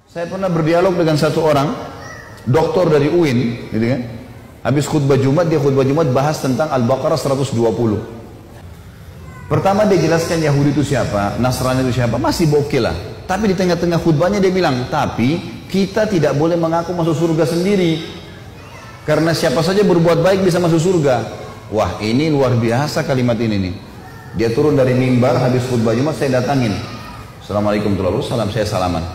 Saya pernah berdialog dengan satu orang, doktor dari UIN, gitu kan. Habis khutbah Jumat, dia khutbah Jumat bahas tentang Al-Baqarah 120. Pertama dia jelaskan Yahudi itu siapa, Nasrani itu siapa, masih oke lah. Tapi di tengah-tengah khutbahnya dia bilang, tapi kita tidak boleh mengaku masuk surga sendiri. Karena siapa saja berbuat baik bisa masuk surga. Wah, ini luar biasa kalimat ini nih. Dia turun dari mimbar, habis khutbah Jumat saya datangin. Assalamualaikum warahmatullahi wabarakatuh, saya salaman.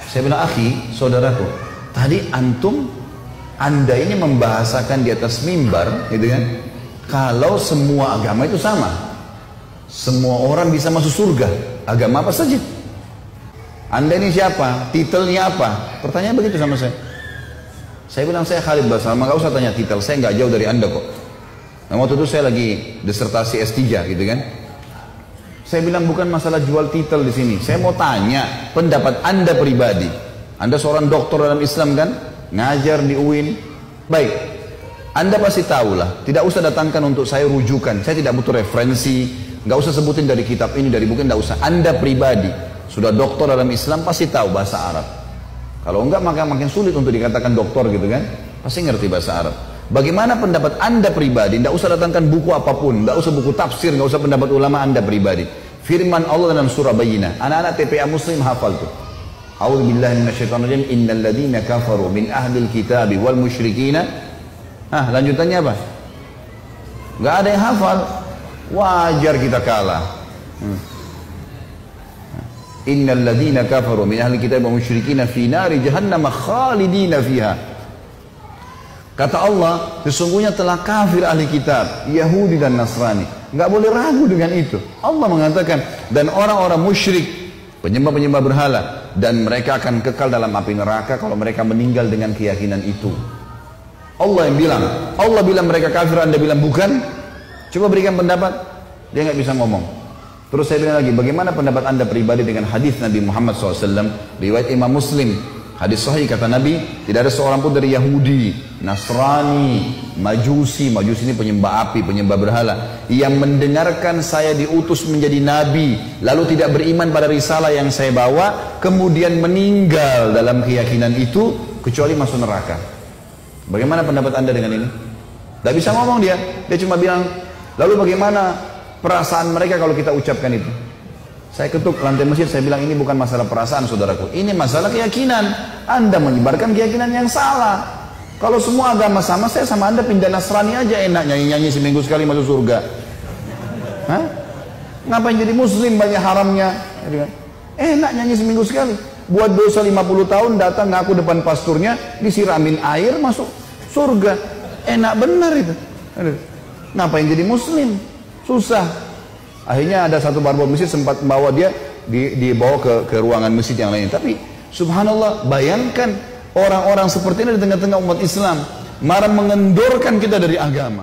Saya bilang, akhi, saudaraku, tadi anda ini membahasakan di atas mimbar, gitu kan? Kalau semua agama itu sama, semua orang bisa masuk surga, agama apa saja. Anda ini siapa? Titelnya apa? Pertanyaan begitu sama saya. Saya bilang, saya Khalid Basalamah, gak usah tanya titel, saya nggak jauh dari anda kok. Nah, waktu itu saya lagi disertasi S3, gitu kan? Saya bilang bukan masalah jual titel di sini. Saya mau tanya pendapat anda pribadi. Anda seorang doktor dalam Islam kan, ngajar di UIN. Baik, anda pasti tahu lah. Tidak usah datangkan untuk saya rujukan. Saya tidak butuh referensi. Nggak usah sebutin dari kitab ini, dari buku, nggak usah. Anda pribadi sudah doktor dalam Islam pasti tahu bahasa Arab. Kalau enggak maka makin sulit untuk dikatakan doktor gitu kan. Pasti ngerti bahasa Arab. Bagaimana pendapat anda pribadi? Tidak usah datangkan buku apapun, tidak usah buku tafsir, tidak usah pendapat ulama anda pribadi. Firman Allah dalam surah Bayyinah. Anak-anak TPA Muslim hafal tuh. A'udzubillahi minasyaitonirrajim. Innal ladzina kafaru min ahlil kitabi wal musyrikina. Lanjutannya apa? Gak ada yang hafal. Wajar kita kalah. Innal ladzina kafaru min ahlil kitabi wal musyrikina fi nari jahannam khalidina fiha. Kata Allah, sesungguhnya telah kafir ahli kitab, Yahudi dan Nasrani. Nggak boleh ragu dengan itu. Allah mengatakan, dan orang-orang musyrik, penyembah-penyembah berhala, dan mereka akan kekal dalam api neraka kalau mereka meninggal dengan keyakinan itu. Allah yang bilang, Allah bilang mereka kafir, anda bilang bukan. Coba berikan pendapat, dia nggak bisa ngomong. Terus saya bilang lagi, bagaimana pendapat anda pribadi dengan hadis Nabi Muhammad SAW, riwayat Imam Muslim. Hadis sahih kata Nabi, tidak ada seorang pun dari Yahudi, Nasrani, Majusi ini penyembah api, penyembah berhala, yang mendengarkan saya diutus menjadi Nabi, lalu tidak beriman pada risalah yang saya bawa, kemudian meninggal dalam keyakinan itu, kecuali masuk neraka. Bagaimana pendapat anda dengan ini? Tidak bisa ngomong dia cuma bilang, lalu bagaimana perasaan mereka kalau kita ucapkan itu? Saya ketuk lantai masjid, saya bilang ini bukan masalah perasaan saudaraku, ini masalah keyakinan. Anda menyebarkan keyakinan yang salah. Kalau semua agama sama, saya sama anda pindah Nasrani aja enak, nyanyi-nyanyi seminggu sekali masuk surga. Ngapain jadi muslim banyak haramnya? Enak nyanyi seminggu sekali. Buat dosa 50 tahun datang ngaku depan pasturnya, disiramin air masuk surga. Enak benar itu. Ngapain jadi muslim? Susah. Akhirnya ada satu barbot masjid sempat membawa dia dibawa ke ruangan masjid yang lain. Tapi subhanallah, bayangkan orang-orang seperti ini di tengah-tengah umat Islam marah mengendorkan kita dari agama.